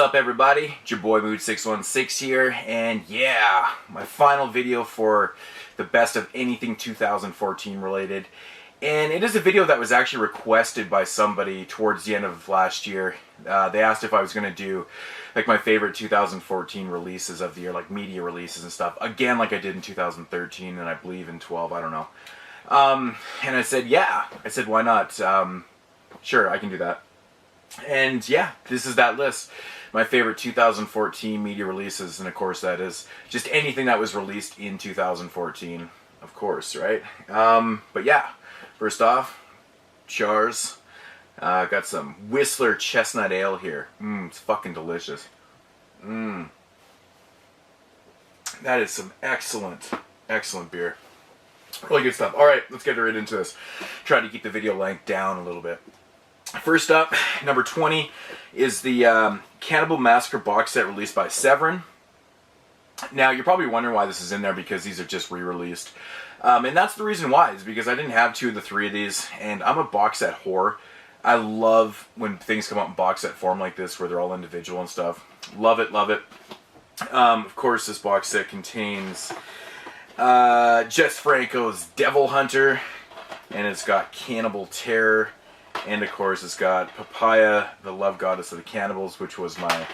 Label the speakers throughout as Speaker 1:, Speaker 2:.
Speaker 1: up, everybody? It's your boy Mood616 here, and yeah, my final video for the best of anything 2014 related. And it is a video that was actually requested by somebody towards the end of last year. They asked if I was going to do like my favorite 2014 releases of the year, like media releases and stuff. Again, like I did in 2013 and I believe in 12, I don't know. And I said, yeah. I said, why not? Sure, I can do that. And yeah, this is that list. My favorite 2014 media releases, and of course that is just anything that was released in 2014, of course, right? But yeah, first off, Chars. Got some Whistler Chestnut Ale here. It's fucking delicious. That is some excellent, excellent beer. Really good stuff. Alright, let's get right into this. Try to keep the video length down a little bit. First up, number 20 is the Cannibal Massacre Box Set released by Severin. Now, you're probably wondering why this is in there, because these are just re-released. And that's the reason why, is because I didn't have 2 of the 3 of these, and I'm a box set whore. I love when things come out in box set form like this, where they're all individual and stuff. Love it, love it. Of course, this box set contains Jess Franco's Devil Hunter, and it's got Cannibal Terror. And of course, it's got Papaya, the love goddess of the cannibals, which was my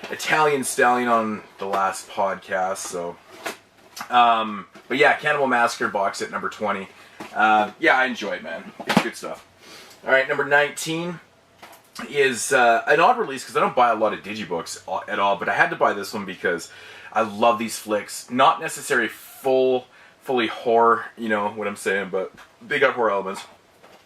Speaker 1: Italian stallion on the last podcast. So, but yeah, Cannibal Massacre Box Set number 20. Yeah, I enjoy it, man. It's good stuff. All right, number 19 is an odd release, because I don't buy a lot of digibooks at all, but I had to buy this one because I love these flicks. Not necessarily fully horror, you know what I'm saying, but they got horror elements.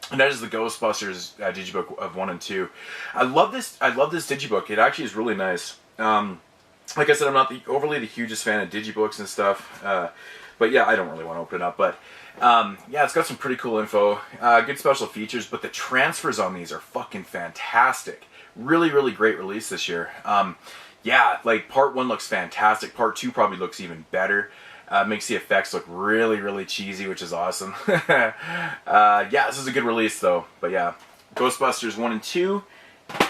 Speaker 1: And that is the Ghostbusters digibook of 1 and 2. I love this digibook. It actually is really nice. Like I said, I'm not overly the hugest fan of digibooks and stuff. But yeah, I don't really want to open it up. But yeah, it's got some pretty cool info. Good special features. But the transfers on these are fucking fantastic. Really, really great release this year. Yeah, like part 1 looks fantastic. Part 2 probably looks even better. Makes the effects look really, really cheesy, which is awesome. Yeah, this is a good release, though. But yeah, Ghostbusters 1 and 2,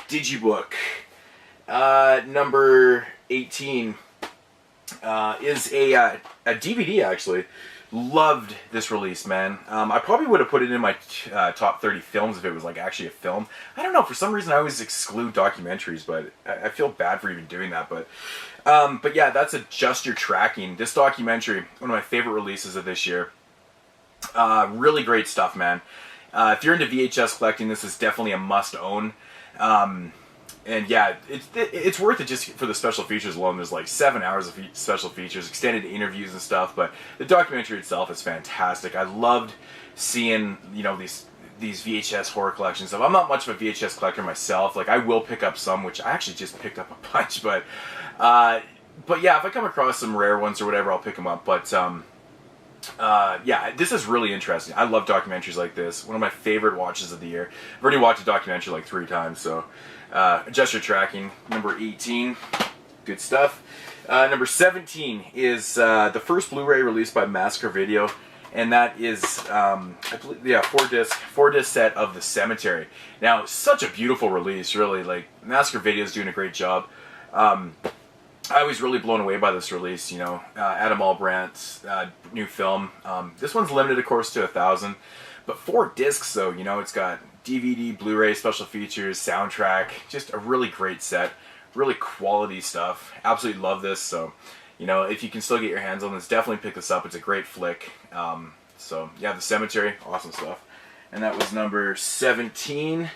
Speaker 1: Digibook. Number 18 is a DVD, actually. Loved this release, man. I probably would have put it in my top 30 films if it was like actually a film. I don't know, for some reason I always exclude documentaries, but I feel bad for even doing that. But yeah, that's Adjust Your Tracking. This documentary, one of my favorite releases of this year. Really great stuff, man. If you're into VHS collecting, this is definitely a must-own. And yeah, it's worth it just for the special features alone. There's like 7 hours of special features, extended interviews and stuff, but the documentary itself is fantastic. I loved seeing, you know, these VHS horror collections stuff. I'm not much of a VHS collector myself. Like, I will pick up some, which I actually just picked up a bunch, but yeah, if I come across some rare ones or whatever, I'll pick them up. But yeah, this is really interesting. I love documentaries like this. One of my favorite watches of the year. I've already watched a documentary like 3 times, so Adjust Your Tracking, number 18. Good stuff. Number 17 is the first Blu-ray released by Massacre Video, and that is, I believe, yeah, 4-disc set of The Cemetery. Now, such a beautiful release, really. Like, Massacre Video is doing a great job. I was really blown away by this release, you know. Adam Albrandt's new film. This one's limited, of course, to 1,000, but 4 discs, though, you know. It's got DVD, Blu-ray, special features, soundtrack, just a really great set. Really quality stuff. Absolutely love this, so, you know, if you can still get your hands on this, definitely pick this up. It's a great flick. So, yeah, The Cemetery, awesome stuff. And that was number 17.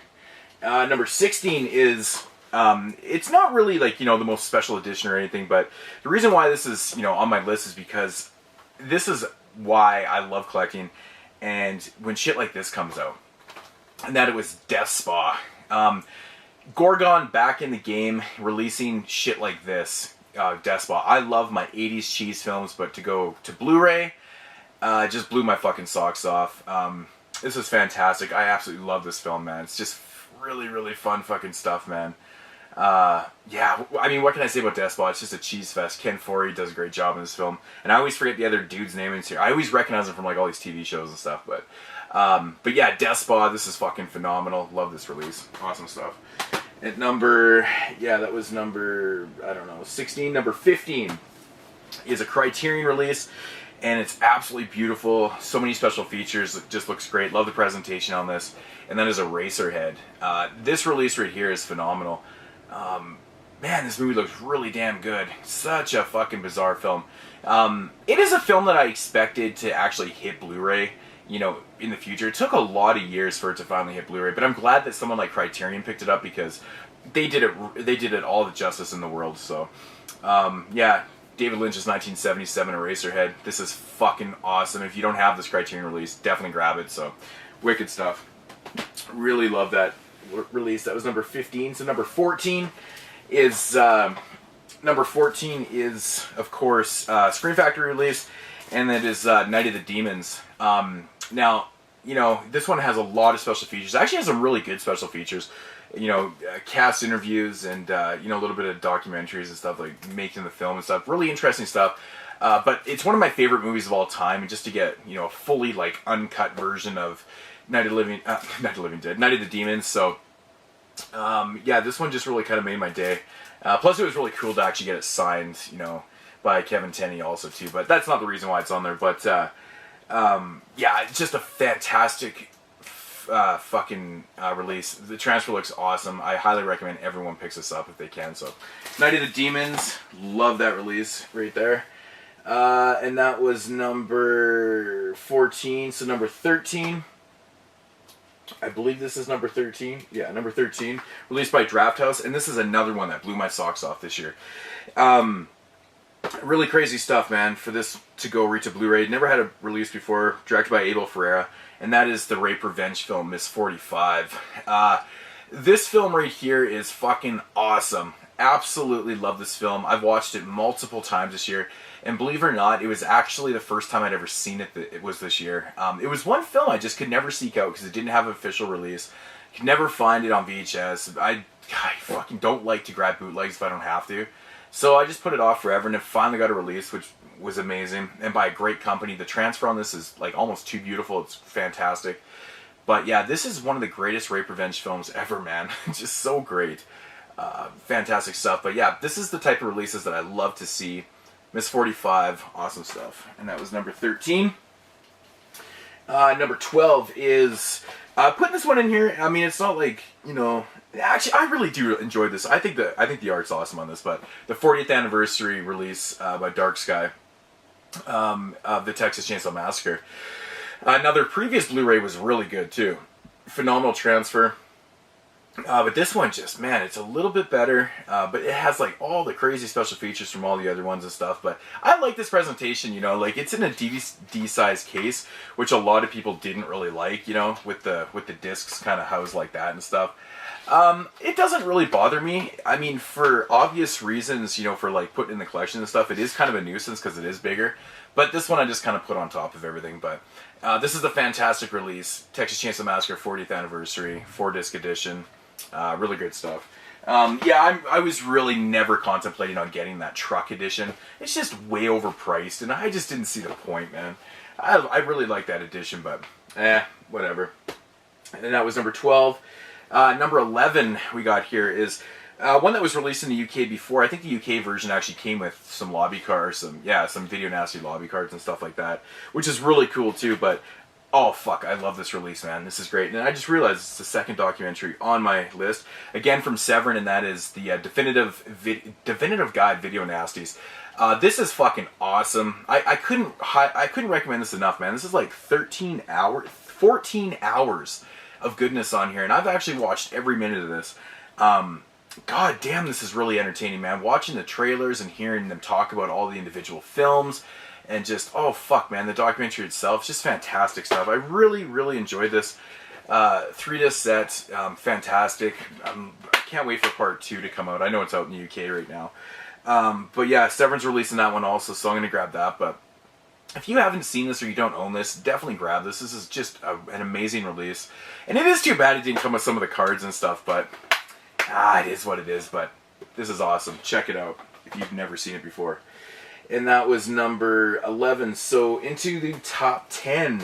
Speaker 1: Number 16 is... it's not really like, you know, the most special edition or anything, but the reason why this is, you know, on my list is because this is why I love collecting, and when shit like this comes out, and that it was Death Spa. Gorgon back in the game, releasing shit like this, Death Spa. I love my 80s cheese films, but to go to Blu-ray, just blew my fucking socks off. This is fantastic. I absolutely love this film, man. It's just really, really fun fucking stuff, man. Yeah, I mean, what can I say about Death Spa? It's just a cheese fest. Ken Foree does a great job in this film, and I always forget the other dude's name in here. I always recognize him from like all these TV shows and stuff, but yeah, Death Spa, this is fucking phenomenal. Love this release. Awesome stuff. At number, yeah, that was number, I don't know, 16. Number 15 is a Criterion release, and it's absolutely beautiful. So many special features. It just looks great. Love the presentation on this. And that is Eraserhead. This release right here is phenomenal. Man, this movie looks really damn good. Such a fucking bizarre film. It is a film that I expected to actually hit Blu-ray, you know, in the future. It took a lot of years for it to finally hit Blu-ray, but I'm glad that someone like Criterion picked it up because they did it all the justice in the world. So, yeah, David Lynch's 1977 Eraserhead. This is fucking awesome. If you don't have this Criterion release, definitely grab it. So, wicked stuff. Really love that release. That was number 15. So number 14 is of course Scream Factory release, and that is Nute The Demons. Now, you know, this one has a lot of special features. It actually has some really good special features. You know, cast interviews and you know, a little bit of documentaries and stuff, like making the film and stuff. Really interesting stuff. But it's one of my favorite movies of all time, and just to get, you know, a fully like uncut version of Night of the Demons. So yeah, this one just really kind of made my day. Plus, it was really cool to actually get it signed, you know, by Kevin Tenney also too. But that's not the reason why it's on there. But yeah, it's just a fantastic fucking release. The transfer looks awesome. I highly recommend everyone picks this up if they can. So, Night of the Demons, love that release right there. And that was number 14. So number 13. I believe this is number 13. Yeah, number 13. Released by Draft House. And this is another one that blew my socks off this year. Really crazy stuff, man, for this to go reach a Blu-ray. Never had a release before. Directed by Abel Ferreira. And that is the rape revenge film, Miss 45. This film right here is fucking awesome. Absolutely love this film. I've watched it multiple times this year. And believe it or not, it was actually the first time I'd ever seen it. It was this year. It was one film I just could never seek out because it didn't have an official release. Could never find it on VHS. I fucking don't like to grab bootlegs if I don't have to. So I just put it off forever, and it finally got a release, which was amazing. And by a great company. The transfer on this is like almost too beautiful. It's fantastic. But yeah, this is one of the greatest rape revenge films ever, man. Just so great. Fantastic stuff. But yeah, this is the type of releases that I love to see. Miss 45, awesome stuff. And that was number 13. Number 12 is putting this one in here. I mean, it's not like, you know, actually I really do enjoy this. I think the art's awesome on this, but the 40th anniversary release by Dark Sky of the Texas Chainsaw Massacre. Now their previous Blu-ray was really good too. Phenomenal transfer. But this one just, man, it's a little bit better, but it has like all the crazy special features from all the other ones and stuff. But I like this presentation, you know, like it's in a DVD size case, which a lot of people didn't really like, you know, with the discs kind of housed like that and stuff. It doesn't really bother me. I mean, for obvious reasons, you know, for like putting in the collection and stuff, it is kind of a nuisance because it is bigger. But this one I just kind of put on top of everything. But this is a fantastic release. Texas Chainsaw Massacre 40th anniversary, 4-disc edition. Really good stuff. Yeah, I was really never contemplating on getting that truck edition. It's just way overpriced, and I just didn't see the point, man. I really like that edition, but whatever. And that was number 12. Number 11 we got here is one that was released in the UK before. I think the UK version actually came with some lobby cards, some Video Nasty lobby cards and stuff like that, which is really cool too, but oh fuck, I love this release, man. This is great. And I just realized it's the second documentary on my list. Again from Severin, and that is the Definitive Guide Video Nasties. This is fucking awesome. I couldn't recommend this enough, man. This is like 14 hours of goodness on here, and I've actually watched every minute of this. God damn, this is really entertaining, man. Watching the trailers and hearing them talk about all the individual films. And just, oh fuck, man, the documentary itself, just fantastic stuff. I really, really enjoyed this. 3-disc set, fantastic. I can't wait for part 2 to come out. I know it's out in the UK right now. But yeah, Severin's releasing that one also, so I'm going to grab that. But if you haven't seen this or you don't own this, definitely grab this. This is just an amazing release. And it is too bad it didn't come with some of the cards and stuff, but it is what it is. But this is awesome. Check it out if you've never seen it before. And that was number 11. So into the top 10.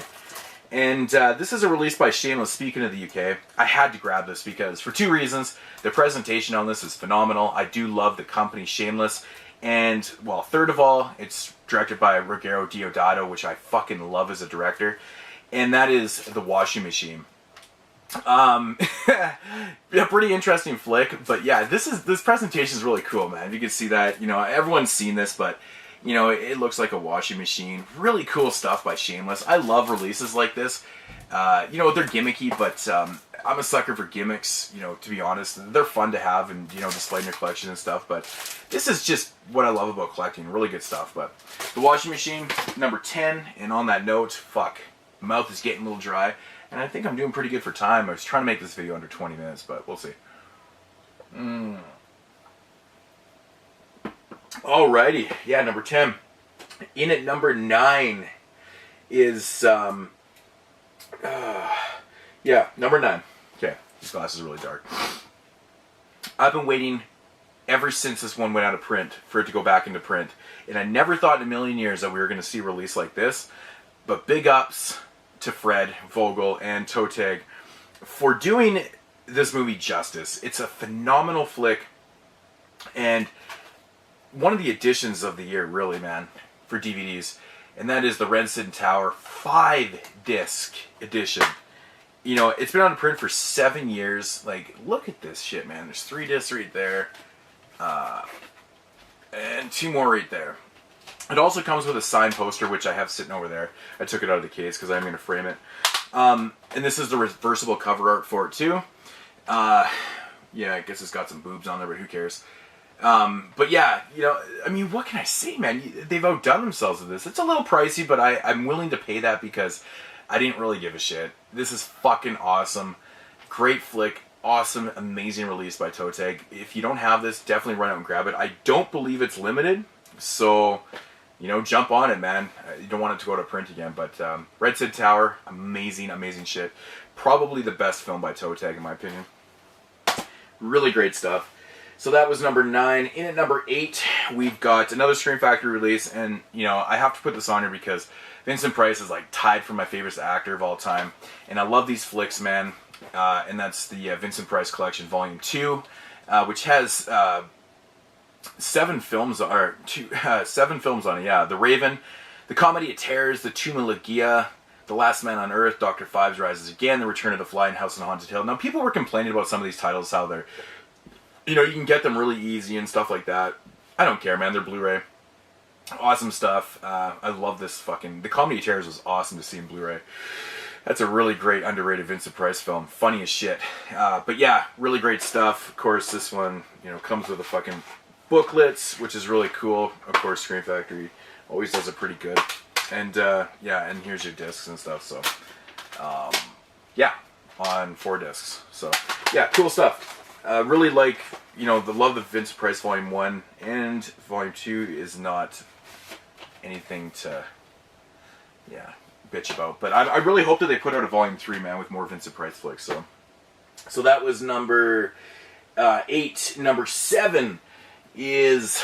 Speaker 1: And this is a release by Shameless. Speaking of the UK, I had to grab this because, for two reasons. The presentation on this is phenomenal. I do love the company Shameless. And, well, third of all, it's directed by Ruggero Deodato, which I fucking love as a director. And that is The Washing Machine. A pretty interesting flick, but yeah, this presentation is really cool, man. You can see that, you know, everyone's seen this, but you know, it looks like a washing machine. Really cool stuff by Shameless. I love releases like this. You know, they're gimmicky, but I'm a sucker for gimmicks, you know, to be honest. They're fun to have and, you know, display in your collection and stuff, but this is just what I love about collecting. Really good stuff. But The Washing Machine, number 10, and on that note, fuck, my mouth is getting a little dry, and I think I'm doing pretty good for time. I was trying to make this video under 20 minutes, but we'll see. Alrighty, yeah, number 10. In at number 9 is, yeah, number 9. Okay, these glasses are really dark. I've been waiting ever since this one went out of print for it to go back into print, and I never thought in a million years that we were going to see a release like this, but big ups to Fred Vogel and Toteg for doing this movie justice. It's a phenomenal flick, and one of the editions of the year, really, man, for DVDs, and that is the Vincent Tower 5-disc edition. You know, it's been on print for 7 years. Like, look at this shit, man. There's 3 discs right there, and 2 more right there. It also comes with a signed poster, which I have sitting over there. I took it out of the case because I'm going to frame it. And this is the reversible cover art for it, too. Yeah, I guess it's got some boobs on there, but who cares? But yeah, you know, I mean, what can I say, man? They've outdone themselves with this. It's a little pricey, but I'm willing to pay that because I didn't really give a shit. This is fucking awesome. Great flick. Awesome, amazing release by Toteg. If you don't have this, definitely run out and grab it. I don't believe it's limited, so, you know, jump on it, man. You don't want it to go to print again, but Vincent Tower, amazing, amazing shit. Probably the best film by Toteg, in my opinion. Really great stuff. So that was number 9. In at number 8, we've got another Scream Factory release, and, you know, I have to put this on here because Vincent Price is, like, tied for my favorite actor of all time, and I love these flicks, man, and that's the Vincent Price Collection Volume 2, which has 7 films, or 7 films on it, yeah. The Raven, The Comedy of Terrors, The Tomb of Legia, The Last Man on Earth, Dr. Fives Rises Again, The Return of the Fly, and House on Haunted Hill. Now, people were complaining about some of these titles, how they're, you know, you can get them really easy and stuff like that. I don't care, man. They're Blu-ray. Awesome stuff. I love this fucking... The Comedy of Terrors was awesome to see in Blu-ray. That's a really great, underrated Vincent Price film. Funny as shit. But yeah, really great stuff. Of course, this one, you know, comes with a fucking booklets, which is really cool. Of course, Scream Factory always does it pretty good. And, yeah, and here's your discs and stuff. So, yeah, on 4 discs. So, yeah, cool stuff. Really like, you know, the love of Vincent Price Volume 1 and Volume 2 is not anything to, yeah, bitch about. But I really hope that they put out a Volume 3, man, with more Vincent Price flicks. So that was number 8. Number 7 is,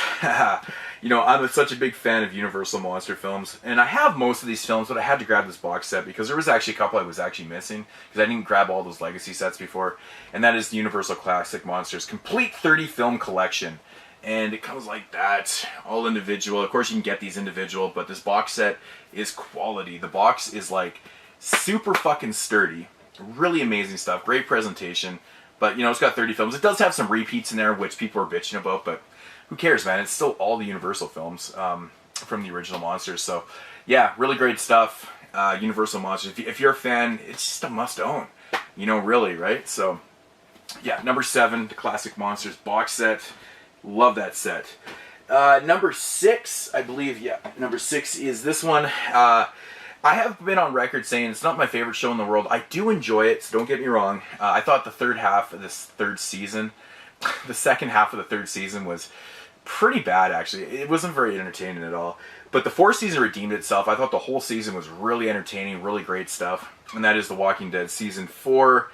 Speaker 1: you know, I'm such a big fan of Universal monster films, and I have most of these films, but I had to grab this box set because there was actually a couple I was actually missing because I didn't grab all those legacy sets before, and that is the Universal Classic Monsters Complete 30 Film Collection, and it comes like that, all individual. Of course, you can get these individual, but this box set is quality. The box is like super fucking sturdy, really amazing stuff, great presentation, but, you know, it's got 30 films. It does have some repeats in there, which people are bitching about, but who cares, man? It's still all the Universal films from the original Monsters. So, yeah, really great stuff. Universal Monsters. If you're a fan, it's just a must-own. You know, really, right? So, yeah, number 7, the Classic Monsters box set. Love that set. Number 6, I believe, yeah, number 6 is this one. I have been on record saying it's not my favorite show in the world. I do enjoy it, so don't get me wrong. I thought the third half of this third season, the second half of the third season was pretty bad, actually. It wasn't very entertaining at all. But the fourth season redeemed itself. I thought the whole season was really entertaining, really great stuff. And that is The Walking Dead Season 4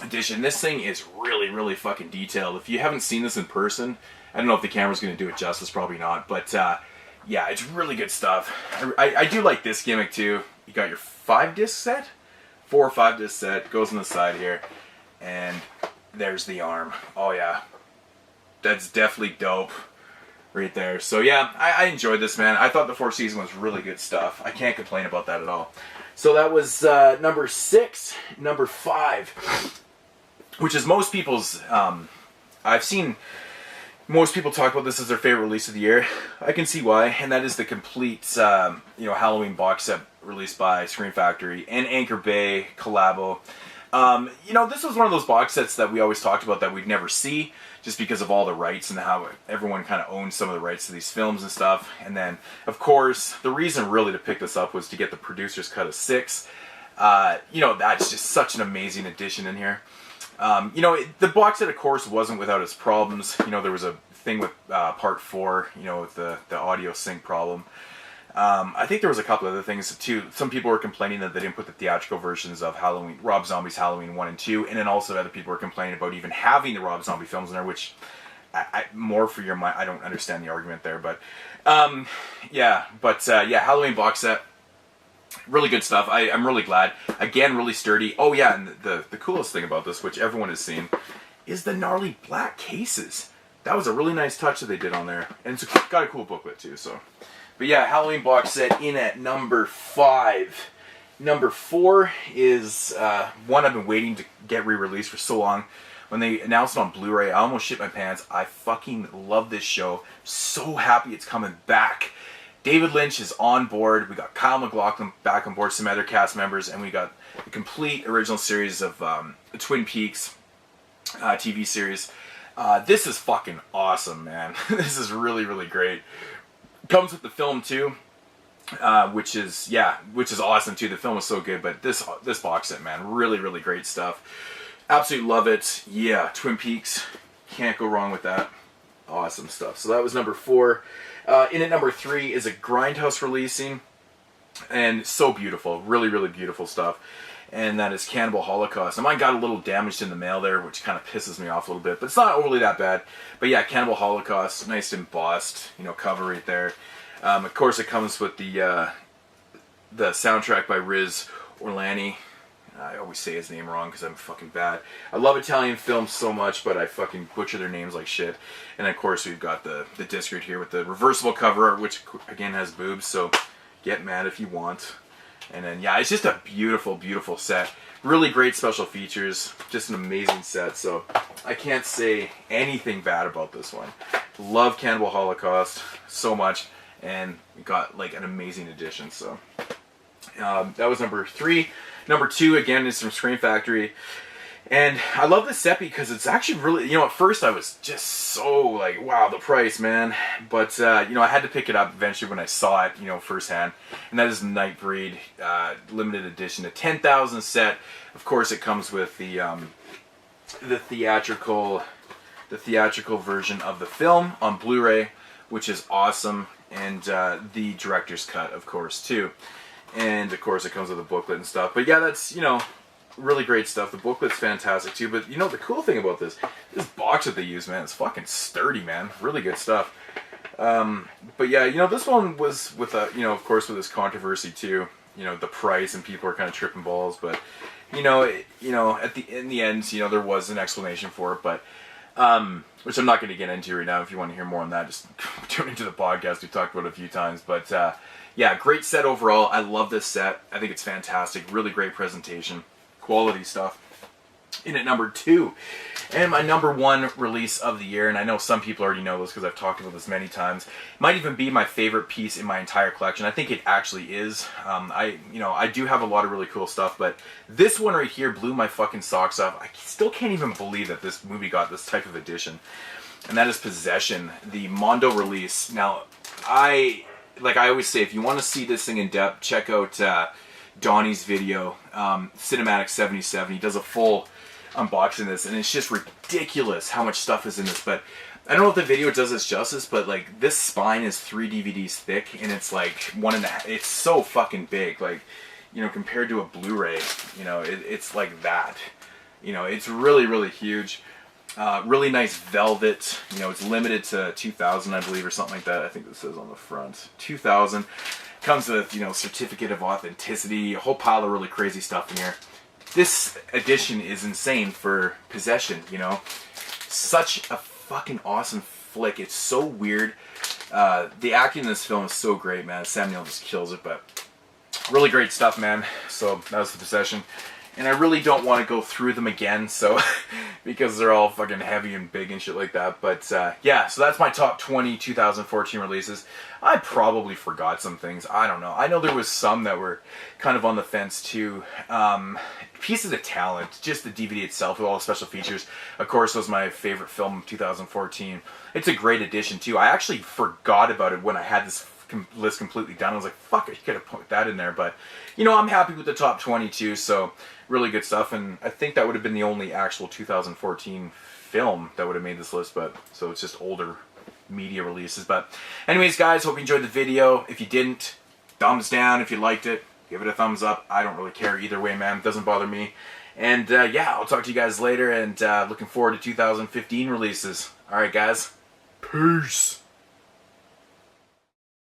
Speaker 1: edition. This thing is really, really fucking detailed. If you haven't seen this in person, I don't know if the camera's going to do it justice, probably not. But yeah, it's really good stuff. I do like this gimmick too. You got your 5-disc set, 4 or 5-disc set, goes on the side here, and there's the arm. Oh yeah, that's definitely dope right there. So yeah, I enjoyed this, man. I thought the 4th season was really good stuff. I can't complain about that at all. So that was number 6. Number 5, which is most people's, I've seen most people talk about this as their favorite release of the year. I can see why, and that is the complete, Halloween box set released by Scream Factory and Anchor Bay collabo. This was one of those box sets that we always talked about that we'd never see, just because of all the rights and how everyone kind of owns some of the rights to these films and stuff. And then, of course, the reason really to pick this up was to get the producer's cut of 6. That's just such an amazing addition in here. The box set, of course, wasn't without its problems. There was a thing with part 4, with the audio sync problem. I think there was a couple other things too. Some people were complaining that they didn't put the theatrical versions of Rob Zombie's Halloween 1 and 2, and then also other people were complaining about even having the Rob Zombie films in there, which, more for your mind, I don't understand the argument there, but, Halloween box set. Really good stuff. I'm really glad. Again, really sturdy. Oh yeah, and the coolest thing about this, which everyone has seen, is the gnarly black cases. That was a really nice touch that they did on there. And it's got a cool booklet too, so. But yeah, Halloween box set in at number 5. Number 4 is one I've been waiting to get re-released for so long. When they announced it on Blu-ray, I almost shit my pants. I fucking love this show. So happy it's coming back. David Lynch is on board. We got Kyle MacLachlan back on board, some other cast members, and we got the complete original series of Twin Peaks TV series. This is fucking awesome, man. This is really, really great. Comes with the film too, which is awesome too. The film was so good, but this box set, man, really, really great stuff. Absolutely love it. Yeah, Twin Peaks, can't go wrong with that. Awesome stuff. So that was number 4. In at number 3 is a Grindhouse releasing, and so beautiful, really, really beautiful stuff. And that is Cannibal Holocaust. And mine got a little damaged in the mail there, which kind of pisses me off a little bit, but it's not overly that bad. But yeah, Cannibal Holocaust, nice embossed, cover right there. Of course, it comes with the soundtrack by Riz Orlani. I always say his name wrong because I'm fucking bad. I love Italian films so much, but I fucking butcher their names like shit. And of course, we've got the disc right here with the reversible cover art, which again has boobs, so get mad if you want. And then, yeah, it's just a beautiful, beautiful set. Really great special features. Just an amazing set, so I can't say anything bad about this one. Love Cannibal Holocaust so much, and we got like an amazing edition, so. That was number 3. Number 2, again, is from Scream Factory. And I love this set because it's actually really, at first I was just so like, wow, the price, man. But, I had to pick it up eventually when I saw it, firsthand. And that is Nightbreed limited edition, a 10,000 set. Of course, it comes with the theatrical version of the film on Blu-ray, which is awesome. And the director's cut, of course, too. And, of course, it comes with a booklet and stuff. But, yeah, that's, really great stuff. The booklet's fantastic, too. But, the cool thing about this box that they use, man, it's fucking sturdy, man. Really good stuff. But, yeah, this one was with, of course, with this controversy, too. The price, and people are kind of tripping balls. But, in the end, there was an explanation for it. But, which I'm not going to get into right now. If you want to hear more on that, just tune into the podcast. We talked about it a few times. But, yeah, great set overall. I love this set. I think it's fantastic. Really great presentation. Quality stuff. In at number 2. And my number 1 release of the year, and I know some people already know this because I've talked about this many times. It might even be my favorite piece in my entire collection. I think it actually is. I do have a lot of really cool stuff, but this one right here blew my fucking socks off. I still can't even believe that this movie got this type of edition. And that is Possession, the Mondo release. Now, like I always say, if you want to see this thing in depth, check out Donnie's video, Cinematic 77. He does a full unboxing of this, and it's just ridiculous how much stuff is in this. But I don't know if the video does this justice, but like this spine is 3 DVDs thick, and it's like 1.5. It's so fucking big, like compared to a Blu-ray, it's like that. It's really, really huge. Really nice velvet. You know, it's limited to 2,000, I believe, or something like that. I think this says on the front. 2,000. Comes with, you know, certificate of authenticity. A whole pile of really crazy stuff in here. This edition is insane for Possession, you know. Such a fucking awesome flick. It's so weird. The acting in this film is so great, man. Sam Neill just kills it, but really great stuff, man. So that was the Possession. And I really don't want to go through them again, so because they're all fucking heavy and big and shit like that. But yeah, so that's my top 20 2014 releases. I probably forgot some things. I don't know. I know there was some that were kind of on the fence too. Pieces of Talent, just the DVD itself with all the special features. Of course, was my favorite film of 2014. It's a great addition too. I actually forgot about it when I had this list completely done. I was like, fuck, I could have put that in there. But, you know, I'm happy with the top 22, so really good stuff. And I think that would have been the only actual 2014 film that would have made this list, but so it's just older media releases. But anyways, guys, hope you enjoyed the video. If you didn't, thumbs down. If you liked it, give it a thumbs up. I don't really care either way, man. It doesn't bother me. And yeah, I'll talk to you guys later, and looking forward to 2015 releases. Alright, guys. Peace.